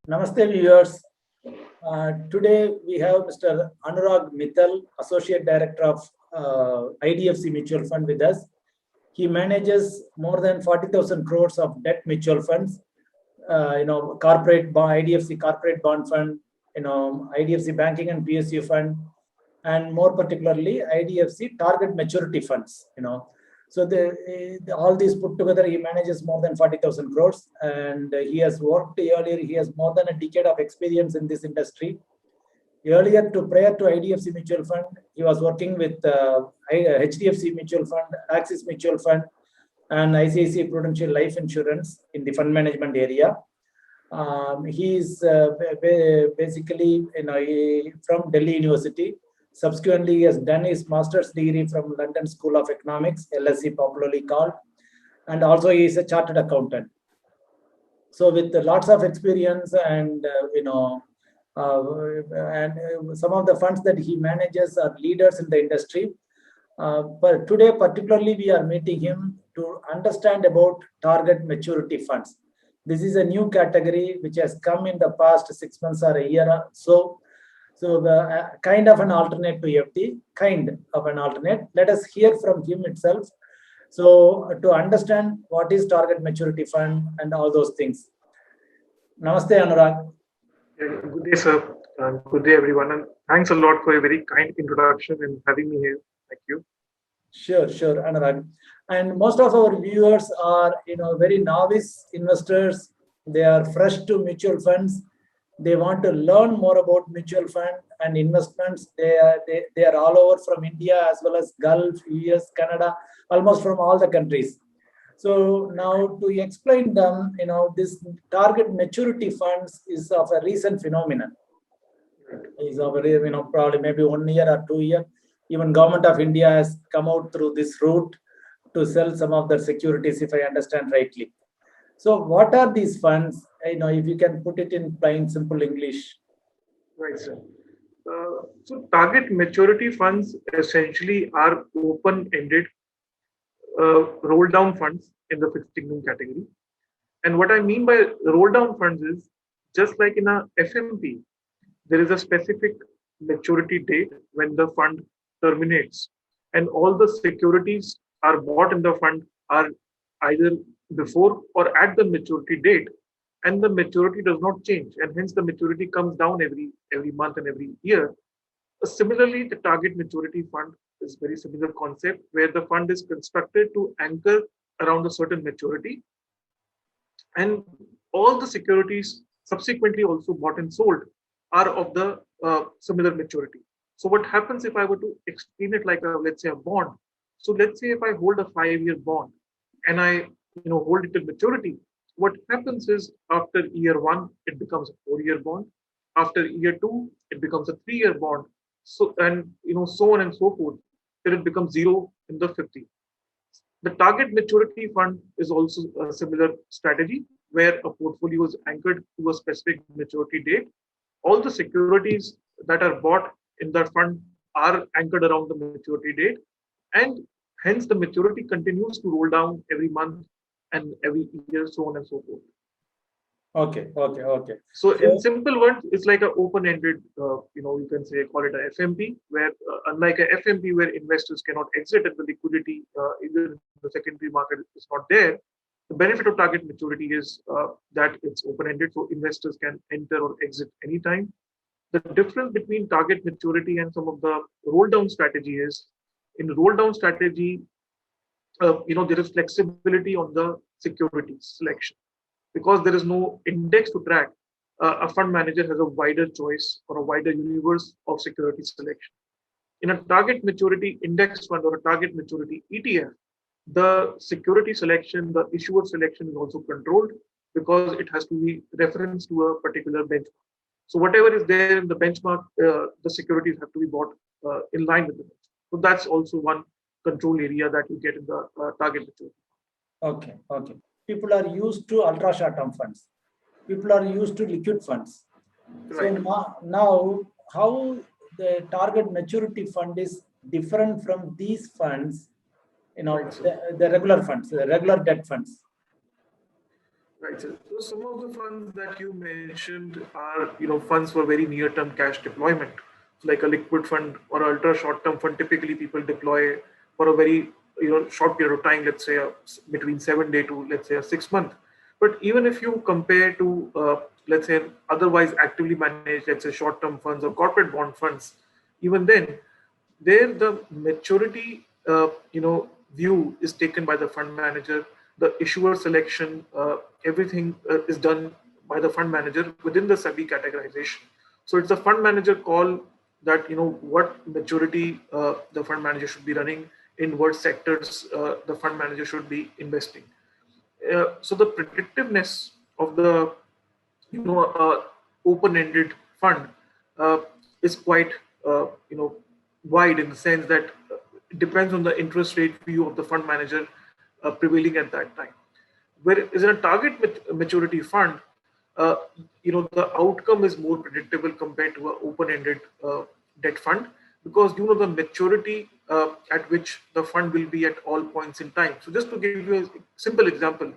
Namaste viewers. Today we have Mr. Anurag Mittal, Associate Director of IDFC Mutual Fund with us. He manages more than 40,000 crores of debt mutual funds, corporate bond, IDFC Corporate Bond Fund, IDFC Banking and PSU Fund, and more particularly IDFC Target Maturity Funds. So all these put together, he manages more than 40,000 crores, and he has worked earlier. He has more than a decade of experience in this industry. Prior to IDFC Mutual Fund, he was working with HDFC Mutual Fund, Axis Mutual Fund, and ICICI Prudential Life Insurance in the fund management area. He is basically from Delhi University. Subsequently, he has done his master's degree from London School of Economics, LSE popularly called, and also he is a chartered accountant. So with lots of experience and some of the funds that he manages are leaders in the industry. But today, particularly, we are meeting him to understand about target maturity funds. This is a new category which has come in the past 6 months or a year or so. So kind of an alternate to FD, Let us hear from him itself. So to understand what is target maturity fund and all those things. Namaste, Anurag. Good day, sir. Good day, everyone. And thanks a lot for a very kind introduction and having me here. Thank you. Sure, Anurag. And most of our viewers are, very novice investors. They are fresh to mutual funds. They want to learn more about mutual fund and investments. They are all over from India as well as Gulf, US, Canada, almost from all the countries. So now to explain them, this target maturity funds is of a recent phenomenon. Is of probably maybe 1 year or 2 years. Even Government of India has come out through this route to sell some of their securities, if I understand rightly. So what are these funds? If you can put it in plain, simple English. Right, sir. So target maturity funds essentially are open-ended roll-down funds in the fixed income category. And what I mean by roll-down funds is just like in a FMP, there is a specific maturity date when the fund terminates, and all the securities are bought in the fund are either before or at the maturity date, and the maturity does not change, and hence the maturity comes down every month and every year. Similarly, the target maturity fund is very similar concept where the fund is constructed to anchor around a certain maturity, and all the securities subsequently also bought and sold are of the similar maturity. So what happens if I were to explain it like let's say a bond? So let's say if I hold a 5-year bond and I hold it to maturity, what happens is after year 1 it becomes a 4-year bond, after year 2 it becomes a 3-year bond, so and so on and so forth till it becomes 0 in the 5th year. The target maturity fund is also a similar strategy where a portfolio is anchored to a specific maturity date. All the securities that are bought in that fund are anchored around the maturity date, and hence the maturity continues to roll down every month and every year, so on and so forth. Okay. So in simple words, it's like an open-ended, you can say, call it a FMP, where unlike a FMP where investors cannot exit and the liquidity either in the secondary market is not there, the benefit of target maturity is that it's open-ended, so investors can enter or exit anytime. The difference between target maturity and some of the roll-down strategy is, in roll-down strategy, there is flexibility on the securities selection. Because there is no index to track, a fund manager has a wider choice or a wider universe of security selection. In a target maturity index fund or a target maturity ETF, the security selection, the issuer selection is also controlled because it has to be referenced to a particular benchmark. So whatever is there in the benchmark, the securities have to be bought in line with the benchmark. So that's also one control area that you get in the target maturity. Okay. People are used to ultra short-term funds. People are used to liquid funds. Right. So now, how the target maturity fund is different from these funds, the regular funds, the regular debt funds? Right. So some of the funds that you mentioned are, funds for very near-term cash deployment. So like a liquid fund or ultra short-term fund, typically people deploy for a very, short period of time, let's say between 7 day to let's say a 6 month. But even if you compare to, let's say otherwise actively managed, let's say short-term funds or corporate bond funds, even then, there the maturity, view is taken by the fund manager. The issuer selection, everything is done by the fund manager within the SEBI categorization. So it's the fund manager call that what maturity the fund manager should be running, in what sectors the fund manager should be investing. So the predictiveness of the open-ended fund uh, is quite wide, in the sense that it depends on the interest rate view of the fund manager prevailing at that time. Whereas in a target maturity fund, uh, the outcome is more predictable compared to an open-ended debt fund, because the maturity at which the fund will be at all points in time. So just to give you a simple example,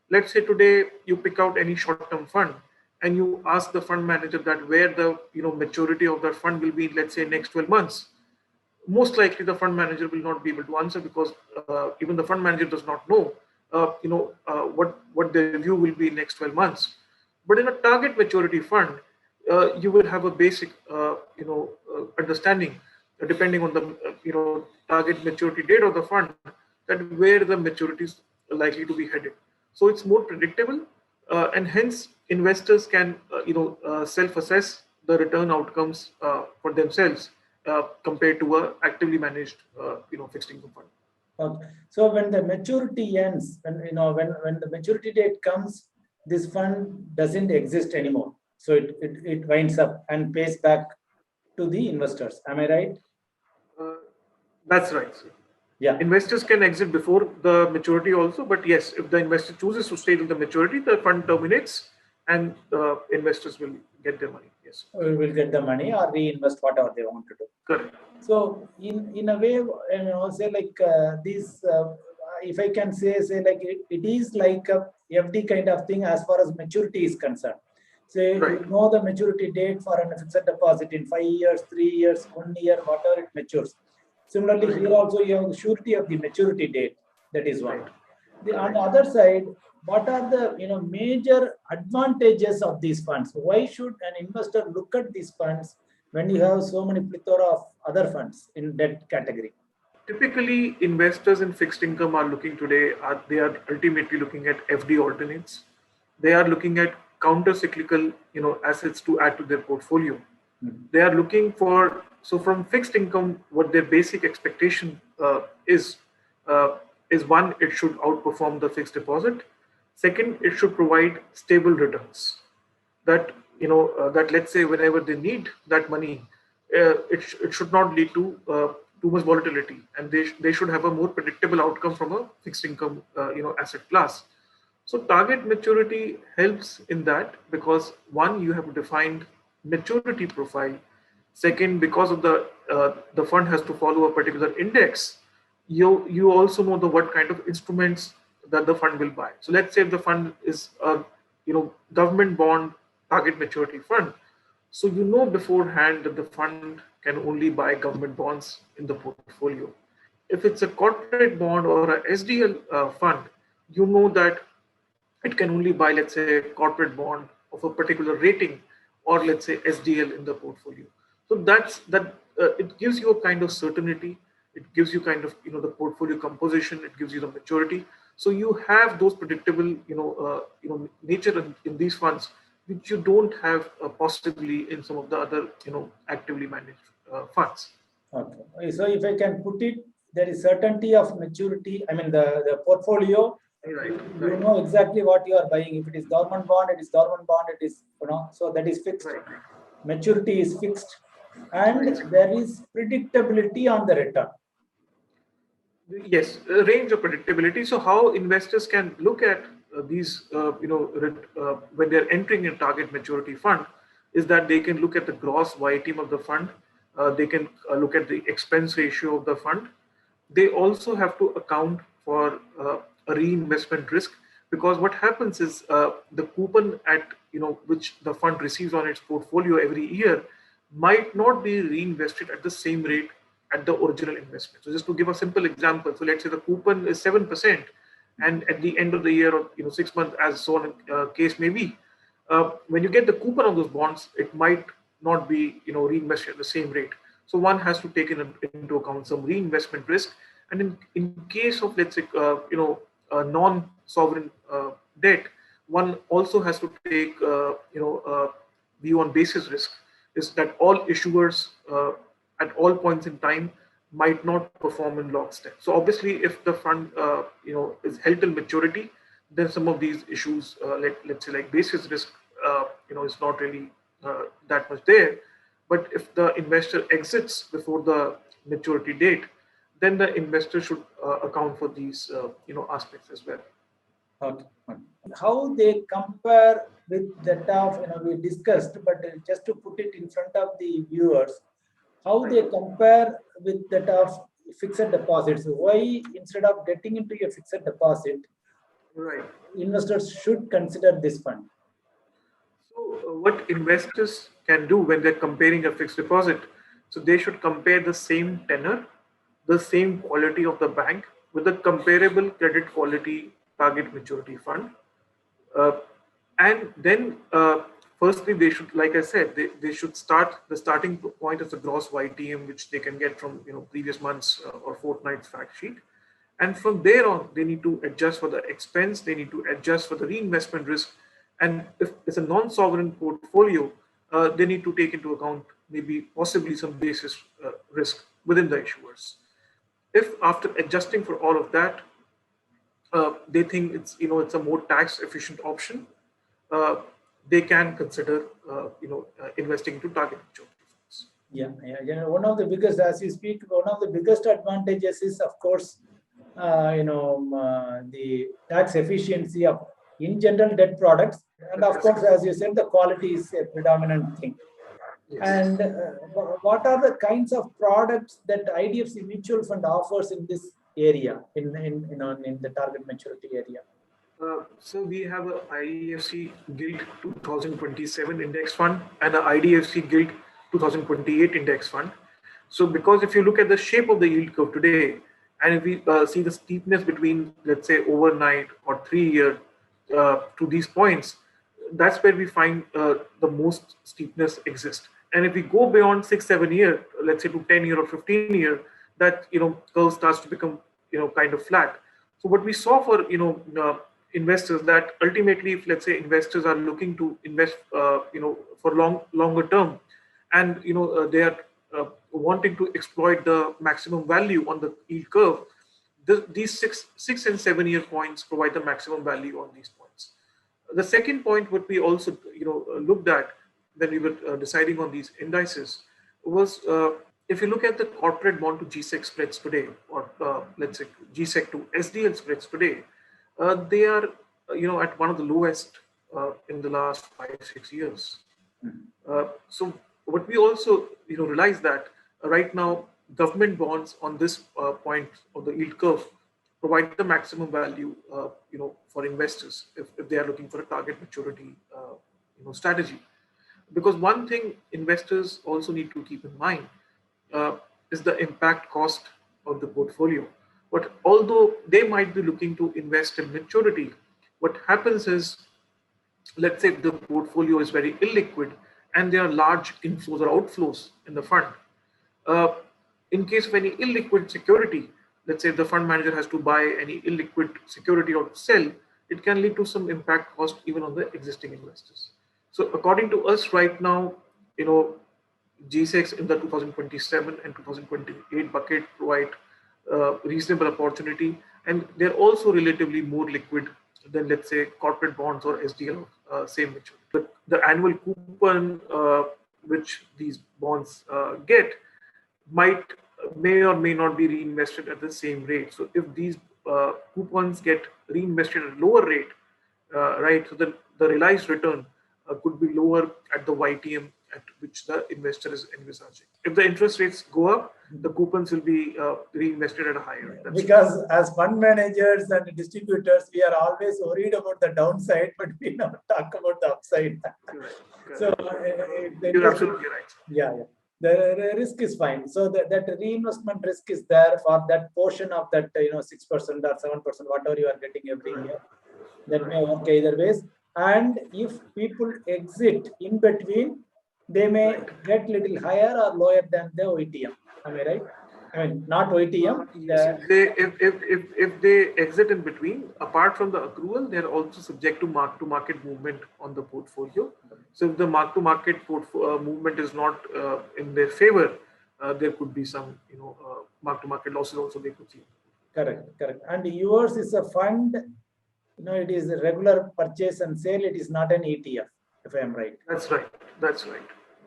let's say today you pick out any short-term fund and you ask the fund manager that where the maturity of that fund will be, let's say next 12 months. Most likely the fund manager will not be able to answer, because even the fund manager does not know what their view will be in next 12 months. But in a target maturity fund, you will have a basic understanding, depending on the target maturity date of the fund, that where the maturity is likely to be headed. So it's more predictable, and hence investors can self-assess the return outcomes for themselves compared to a actively managed fixed income fund. Okay. So when the maturity ends, when the maturity date comes, this fund doesn't exist anymore. So it winds up and pays back to the investors. Am I right? Uh, that's right, sir. Yeah. Investors can exit before the maturity also, but yes, if the investor chooses to stay till the maturity, the fund terminates and investors will get their money. Yes. We will get the money or reinvest whatever they want to do. Correct. So in a way, say like this, if I can say like it is like a FD kind of thing as far as maturity is concerned. Say Right. you know the maturity date for a fixed deposit in 5 years, 3 years, 1 year, whatever it matures. Similarly, here also you have the surety of the maturity date. That is one. Right. On the other side, what are the major advantages of these funds? Why should an investor look at these funds when you have so many plethora of other funds in that category? Typically, investors in fixed income are looking today, they are ultimately looking at FD alternates. They are looking at counter-cyclical, assets to add to their portfolio. They are looking for, so from fixed income, what their basic expectation is one, it should outperform the fixed deposit. Second, it should provide stable returns. That that let's say whenever they need that money, it should not lead to too much volatility, and they should have a more predictable outcome from a fixed income asset class. So target maturity helps in that, because one, you have a defined maturity profile. Second, because of the fund has to follow a particular index, you also know the what kind of instruments that the fund will buy. So let's say if the fund is a government bond target maturity fund, so you know beforehand that the fund can only buy government bonds in the portfolio. If it's a corporate bond or a SDL fund, you know that it can only buy, let's say, a corporate bond of a particular rating, or let's say SDL in the portfolio. So that's that. It gives you a kind of certainty. It gives you kind of the portfolio composition. It gives you the maturity. So you have those predictable nature in these funds, which you don't have possibly in some of the other actively managed funds. Okay. So if I can put it, there is certainty of maturity. I mean, the portfolio, Right. you know exactly what you are buying. If it is government bond, it is government bond. It is, so that is fixed. Right. Maturity is fixed, and there is predictability on the return. Yes, a range of predictability. So how investors can look at these, when they're entering a target maturity fund, is that they can look at the gross YTM of the fund. They can look at the expense ratio of the fund. They also have to account for a reinvestment risk, because what happens is the coupon at which the fund receives on its portfolio every year might not be reinvested at the same rate at the original investment. So just to give a simple example, so let's say the coupon is 7%, and at the end of the year, or 6 months, as so on case may be, when you get the coupon on those bonds, it might not be reinvested at the same rate. So one has to take into account some reinvestment risk, and in case of, let's say, non-sovereign debt, one also has to take view on basis risk, is that all issuers at all points in time might not perform in lockstep. So obviously, if the fund is held till maturity, then some of these issues, let's say like basis risk, is not really that much there. But if the investor exits before the maturity date, then the investor should account for these aspects as well. Okay. How they compare with that of we discussed, but just to put it in front of the viewers, how they compare with that of fixed deposits? Why instead of getting into a fixed deposit, Right. investors should consider this fund? So what investors can do when they're comparing a fixed deposit, so they should compare the same tenor, the same quality of the bank with a comparable credit quality target maturity fund. And then firstly, they should, like I said, they should start, the starting point of the gross YTM, which they can get from previous months or fortnight's fact sheet. And from there on, they need to adjust for the expense, they need to adjust for the reinvestment risk. And if it's a non-sovereign portfolio, they need to take into account maybe possibly some basis risk within the issuers. If after adjusting for all of that, they think it's a more tax efficient option, they can consider investing into target maturity funds. Yeah. One of the biggest, as you speak, one of the biggest advantages is, of course, the tax efficiency of, in general, debt products, and of course, as you said, the quality is a predominant thing. Yes. And what are the kinds of products that IDFC Mutual Fund offers in this area, in the target maturity area? So we have a IDFC Gilt 2027 index fund and a IDFC Gilt 2028 index fund. So because if you look at the shape of the yield curve today, and if we see the steepness between, let's say, overnight or 3-year to these points, that's where we find the most steepness exists. And if we go beyond 6-7 year, let's say to 10-year or 15-year, that curve starts to become kind of flat. So what we saw for investors, that ultimately, if let's say investors are looking to invest for longer term, and they are wanting to exploit the maximum value on the yield curve, these 6 and 7 year points provide the maximum value on these points. The second point, what we also looked at when we were deciding on these indices was, if you look at the corporate bond to GSEC spreads today, or let's say GSEC to SDL spreads today, they are at one of the lowest in the last 5-6 years. So what we also realize that right now government bonds on this point of the yield curve provide the maximum value for investors if they are looking for a target maturity strategy. Because one thing investors also need to keep in mind is the impact cost of the portfolio. But although they might be looking to invest in maturity, what happens is, let's say the portfolio is very illiquid and there are large inflows or outflows in the fund. In case of any illiquid security, let's say the fund manager has to buy any illiquid security or sell, it can lead to some impact cost even on the existing investors. So according to us right now, GSECs in the 2027 and 2028 bucket provide reasonable opportunity, and they're also relatively more liquid than, let's say, corporate bonds or SDL same maturity. But the annual coupon which these bonds get may or may not be reinvested at the same rate. So if these coupons get reinvested at a lower rate, right, so the realized return could be lower at the YTM at which the investor is envisaging. If the interest rates go up, the coupons will be reinvested at a higher rate. Because as fund managers and distributors, we are always worried about the downside, but we never talk about the upside. Correct. So You're absolutely right. Yeah. The risk is fine. So that reinvestment risk is there for that portion of that 6% or 7%, whatever you are getting every year. That may work either ways. And if people exit in between, they may get little higher or lower than the OITM. Am I right? I mean, not OITM. Yes, if they exit in between, apart from the accrual, they're also subject to mark-to-market movement on the portfolio. So if the mark-to-market movement is not in their favor, there could be some mark-to-market losses also they could see. Correct. And yours is a fund. It is a regular purchase and sale. It is not an ETF, if I am right. That's right.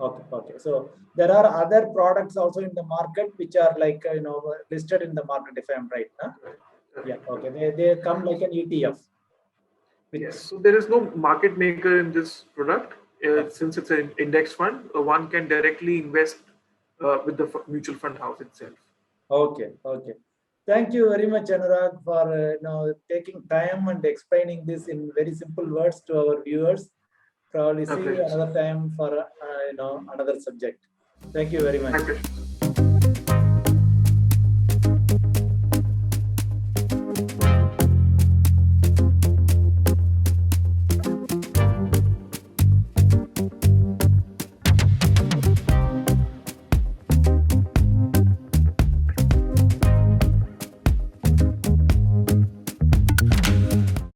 Okay. So there are other products also in the market which are like listed in the market, if I am right. Huh? Yeah. Okay. They come like an ETF. Yes. So there is no market maker in this product. Since it's an index fund, one can directly invest with the mutual fund house itself. Okay. Thank you very much, Anurag, for taking time and explaining this in very simple words to our viewers. Probably see you another time for another subject. Thank you very much.